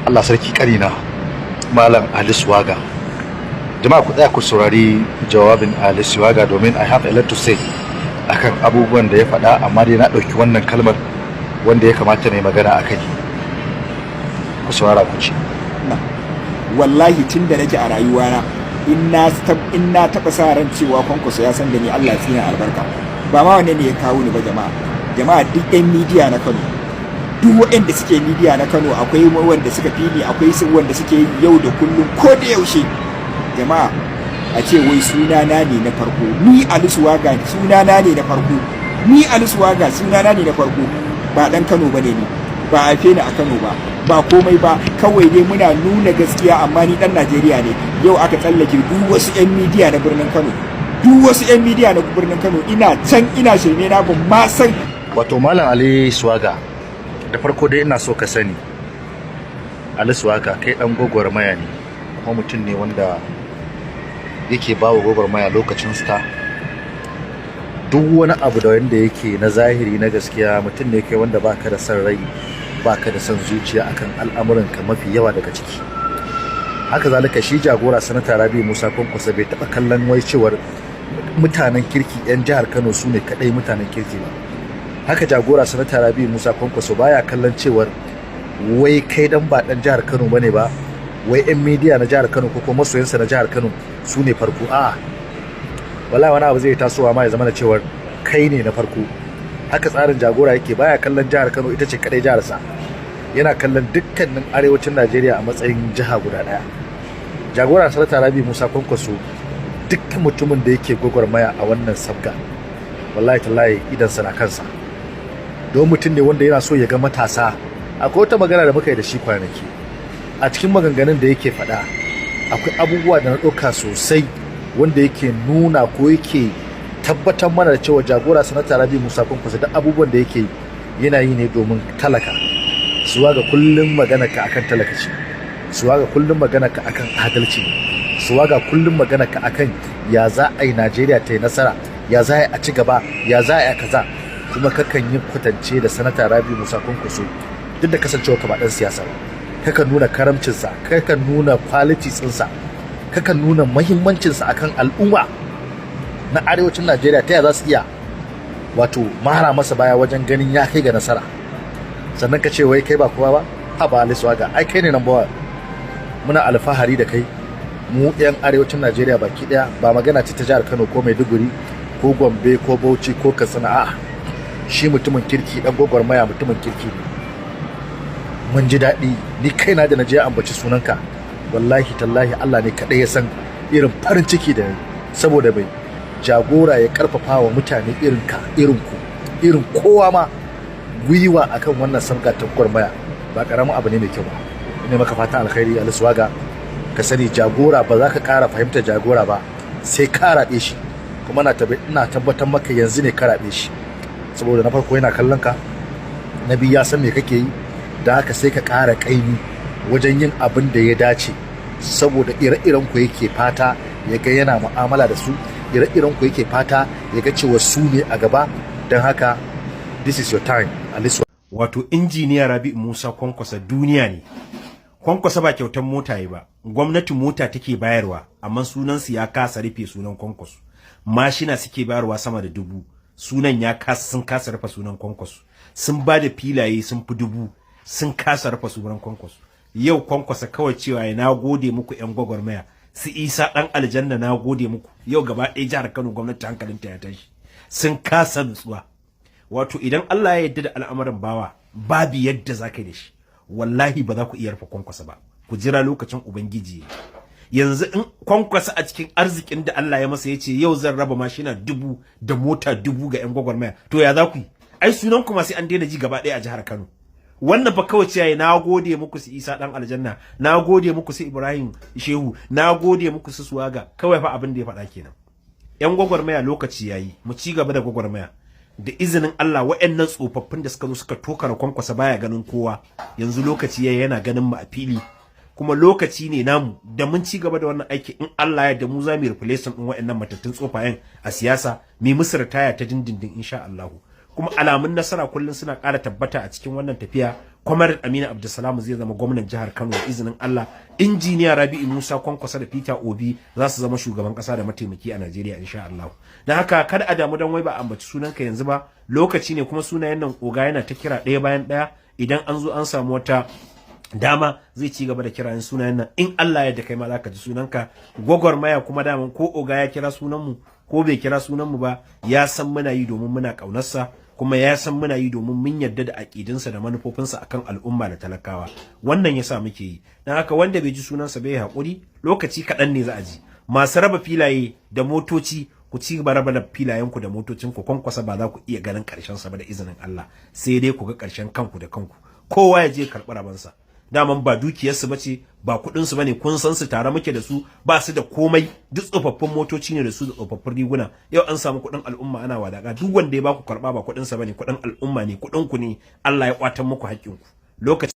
Allah sarki karina Malam Ali Swaga. Jama'a ku tsaya ku saurari jawabin Ali Swaga domin I have a lot to say akan abubuwan da ya faɗa, amma dai na ɗauki wannan kalmar wanda ya kamata ne magana akai. Ku saurara ku ci. Wallahi tun da nake a rayuwana in na taɓa sa ran cewa Kwankwaso ya san da ni, Allah tsina albarka. Ba ma wanne ne ya kawo ni ba jama'a duk ɗan midiya na Kano, duk waɗanda suke midiya na Kano, akwai wanda suka fili, akwai wanda suke yau da kullum ko da yaushe. Jama'a a ce wai sunana ne na farko, ni Ali Swaga sunana ne na farko, ni Ali Swaga sunana ne na farko. Ba ɗan Kano bane ni, ba a ni a Kano ba komai ba, kawai dai muna nuna gaskiya, amma ni ɗan Najeriya ne. Yau aka tsallake duk wasu 'yan midiya na birnin Kano, ina can ina shirme na ban ma san. Wato Malam Ali Swaga, da farko dai ina so ka sani Ali Swaga kai dan gwagwarmaya ne, kuma mutum ne wanda yake bawa gwagwarmaya lokacin sa. Duk wani abu da wanda yake na zahiri na gaskiya, mutum ne kai wanda baka da son rai, baka da son zuciya akan al'amuran ka mafi yawa daga ciki. Haka zalika shi jagora Sanata Rabi Musa Kwankwaso bai taɓa kallon wai cewar mutanen kirki 'yan jihar Kano su ne kaɗai mutanen kirki ba. Haka jagora Sanata Rabi Musa Kwankwaso baya kallon cewar wai kai dan ba dan jihar Kano bane ba, wai 'yan midiya na jihar Kano ko kuma masoyansa na jihar Kano su ne farko. A'a, wallahi wani abu zai tasowa ma ya zama da cewar kai ne na farko. Haka tsarin jagora yake, baya kallon jihar Kano ita ce kadai jihar sa, yana kallon dukkanin arewacin Najeriya a matsayin jiha guda daya. Jagora Sanata Rabi Musa Kwankwaso dukkan mutumin da yake gwagwarmaya a wannan sabga, wallahi tallahi idan sana kansa, don mutum ne wanda yana so ya ga matasa. Akwai wata magana da muka yi da shi kwanaki, a cikin maganganun da yake faɗa akwai abubuwa da na ɗauka sosai wanda yake nuna ko yake tabbatar mana da cewa jagora Sanata Rabi Musa Kwankwaso duk abubuwan da yake yana yi ne domin talaka. Suwa ga kullum magana ka akan talaka ce, suwa ga kullum magana ka akan adalci, suwa ga kullum magana ka akan ya za a yi Najeriya ta yi nasara, ya za a ci gaba, ya za a kaza. Kuma kakan yi kwatance da Sanata Rabi Musa Kwankwaso duk da kasancewa ka ba dan siyasa ba, kakan nuna karamcinsa, kakan nuna qualities ɗinsa, kakan nuna muhimmancinsa akan al'umma na arewacin Najeriya, ta ya za su iya wato mara masa baya wajen ganin ya kai ga nasara. Sannan ka ce wai kai ba kowa ba, ha ba Ali Swaga, ai kai ne number 1. Muna alfahari da kai, mu yan arewacin Najeriya baki daya, ba magana ce ta jihar Kano ko Maiduguri ko Gombe ko Bauchi ko Katsina. A'a, shi mutumin kirki, dan gwagwarmaya, mutumin kirki ne. Mun ji daɗi, ni kaina da naje ambaci sunanka, wallahi tallahi Allah ne kaɗai ya san irin farin ciki da ni, saboda bai jagora ya karfafa wa mutane irin ka, irin ku, irin kowa ma gwiwa akan wannan sabga ta gwagwarmaya, ba karamin abu ne mai kyau ba. Ina maka fatan alkhairi Ali Swaga, ka sani jagora ba za ka ƙara fahimtar jagora ba sai ka raɓe shi, kuma ina tabbatar maka yanzu ne ka raɓe shi, saboda na farko yana kallon ka, na biyu ya san me kake yi, da haka sai ka ƙara ƙaimi wajen yin abin da ya dace, saboda ire-iren ku yake fata ya ga yana mu'amala da su, ire-iren ku yake fata ya ga cewa su ne a gaba. Don haka this is your time Ali Swaga. Wato injiniya Rabi Musa Kwankwaso duniya ne. Kwankwaso ba kyautan mota yi ba, gwamnati mota take bayarwa, amma sunansu ya kasa rufe sunan Kwankwaso. Mashina suke bayarwa sama da 1000, sunan ya kasa, sun kasa rufe sunan Kwankwaso. Sun ba da filaye sun fi 1000, sun kasa rufe sunan Kwankwaso. Yau Kwankwaso kawai cewa ya na gode muku yan gwagwarmaya, su Isa dan aljanna na gode muku. Yau gaba ɗaya jihar Kano gwamnati hankalinta ya tashi, sun kasa nutsuwa. Wato idan Allah ya yarda da al'amuran bawa, babu yadda za ka yi da shi, wallahi ba za ku iya rufe Kwankwaso ba. Ku jira lokacin Ubangiji. Yanzu in Kwankwaso a cikin arzikin da Allah ya masa ya ce yau zan raba mashina 1000 da mota 1000 ga 'yan gwagwarmaya, to ya za ku yi? Ai sunan kuma sai an daina ji gaba ɗaya a jihar Kano. Wannan fa kawai ce na gode muku su Isa dan aljanna, na gode muku su Ibrahim Shehu, na gode muku su Swaga, kawai fa abin da ya faɗa kenan. 'Yan gwagwarmaya lokaci yayi, mu ci gaba da gwagwarmaya. Da izinin Allah waɗannan tsofaffin da suka zo suka tokara Kwankwaso baya ganin kowa, yanzu lokaci yayi yana ganin mu a fili, kuma lokaci ne namu da mun ci gaba da wannan aiki in Allah ya da mu za mu replace din waɗannan matattun tsofayen a siyasa, mu musu ritaya ta dindindin insha Allah. Kuma alamun nasara kullun suna ƙara tabbata a cikin wannan tafiya, Kwamar Aminu Abdulsalam zai zama gwamnan jihar Kano da izinin Allah. Injiniya Rabi'u Musa Kwankwaso da Peter Obi za su zama shugaban kasa da mataimaki a Najeriya insha Allah. Dan haka kada a damu dan wai ba ambaci sunanka yanzu ba, lokaci ne kuma sunayen nan oga yana ta kira ɗaya bayan ɗaya. Idan an zo an samu wata dama zai ci gaba da kirayen sunayen nan, in Allah ya da kai ma zaka ji sunanka. Gwagwarmaya kuma daman ko oga ya kira sunan mu ko bai kira sunan mu ba, ya san muna yi domin muna kaunarsa, kuma ya san muna yi domin mun yarda da aƙidinsa da manufofinsa akan al'umma da talakawa. Wannan yasa muke yi. Dan haka wanda bai ji sunansa bai haƙuri, lokaci kaɗan ne za a ji. Masu raba filaye da motoci, ku ci gaba raba filayenku da motocinku. Kwankwasa ba za ku iya ganin ƙarshen sa ba da izinin Allah, sai dai ku ga ƙarshen kanku da kanku. Kowa ya je karɓi rabansa. Daman ba dukiyarsu bace, ba kuɗinsu bane, kun san su tare muke da su, ba su da komai, duk tsofaffin motoci ne da su da tsofaffin riguna. Yau an samu kuɗin al'umma ana wadaka, duk wanda ya baku karɓa ba kuɗinsa bane, kuɗin al'umma ne, kuɗinku ne, Allah ya kwatan muku haƙƙinku. Lokaci